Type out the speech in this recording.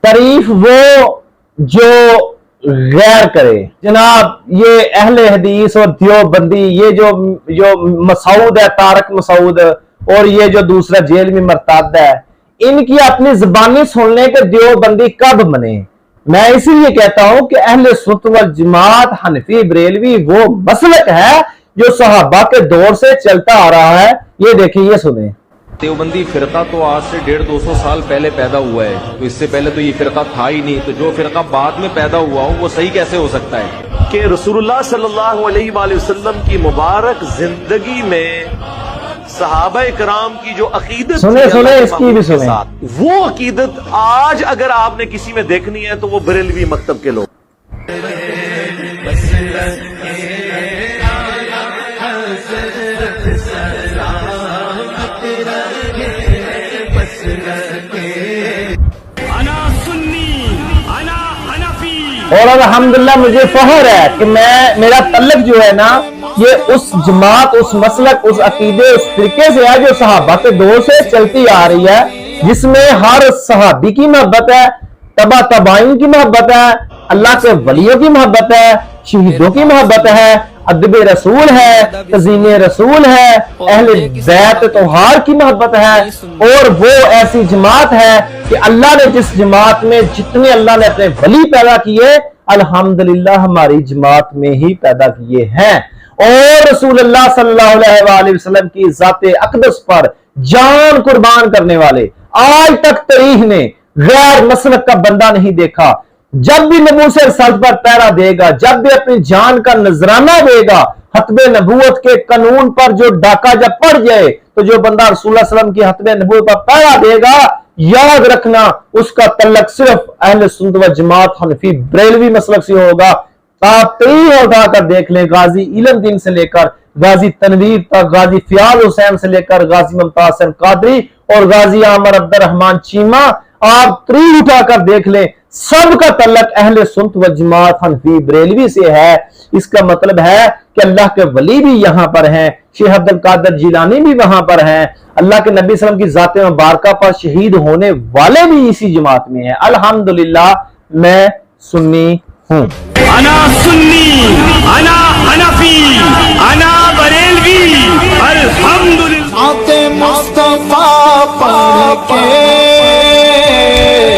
तारीफ वो जो गैर करे। जनाब ये अहले हदीस और देवबंदी, ये जो मसूद है, तारक मसूद, और ये जो दूसरा जेल में मरताद है, इनकी अपनी ज़बानी सुनने के देवबंदी कब बने। मैं इसीलिए कहता हूं कि अहले सुन्नत वल जमात हनफी बरेलवी वो मसलक है जो सहाबा के दौर से चलता आ रहा है। ये देखिए, ये सुने। देवबंदी फिरका तो आज से 150-200 साल पहले पैदा हुआ है, तो इससे पहले तो ये फिरका था ही नहीं, तो जो फिरका बाद में पैदा हुआ हो वो सही कैसे हो सकता है कि रसूलुल्लाह सल्लल्लाहु अलैहि वसल्लम की मुबारक जिंदगी में सहाबा इकराम की जो अकीदत सुने इसकी भी सुने। वो अकीदत आज अगर आपने किसी में देखनी है तो वो बरेलवी मकतब के लोग। और अल्हम्दुलिल्लाह मुझे फख्र है कि मेरा तल्लुक जो है ना, ये उस जमात, उस मसलक, उस अकीदे, उस तरीके से है जो सहाबा के दौर से चलती आ रही है, जिसमें हर सहाबी की मोहब्बत है, तबा तबाइन की मोहब्बत है, अल्लाह के वलियों की मोहब्बत है, शहीदों की मोहब्बत है, अदब रसूल है, तज़ीम रसूल है, अहले बैत तौहार की मोहब्बत है। और वो ऐसी जमात है कि अल्लाह ने जिस जमात में जितने अल्लाह ने अपने वली पैदा किए, अल्हम्दुलिल्लाह हमारी जमात में ही पैदा किए हैं। और रसूलुल्लाह सल्लल्लाहु अलैहि वसल्लम की ज़ाते अक़दस पर जान कुर्बान करने वाले आज तक तारीख ने गैर मसलक का बंदा नहीं देखा। जब भी नबूवत से रिसालत पर पहरा देगा, जब भी अपनी जान का नजराना देगा, हतबे नबूवत के कानून पर जो डाका जब पड़ जाए, तो जो बंदा रसूलुल्लाह सल्लल्लाहु अलैहि वसल्लम की हतबे नबूवत पर पहरा देगा, याद रखना उसका तल्लक सिर्फ अहले सुन्नत व जमात हनफी बरेलवी मसलक से होगा। आप तरीह उठाकर देख लें, गाजी इल्म दीन से लेकर गाजी तनवीर तक, गाजी फियाज हुसैन से लेकर गाजी मुमताज हसन कादरी और गाजी आमर अब्दुर्रहमान चीमा, आप तरीह उठाकर देख लें, सबका तल्लक अहले सुन्नत व जमात हनफी बरेलवी से है। इसका मतलब है कि अल्लाह के वली भी यहाँ पर हैं, शेख अब्दुल कादिर जिलानी भी वहां पर हैं, अल्लाह के नबी सल्लल्लाहु अलैहि वसल्लम की ज़ाते मुबारका पर शहीद होने वाले भी इसी जमात में हैं। अल्हम्दुलिल्लाह मैं सुन्नी हूँ। अना सुन्नी, अना हनफी, अना बरेलवी, अल्हम्दुलिल्लाह। मुस्तफा पढ़ के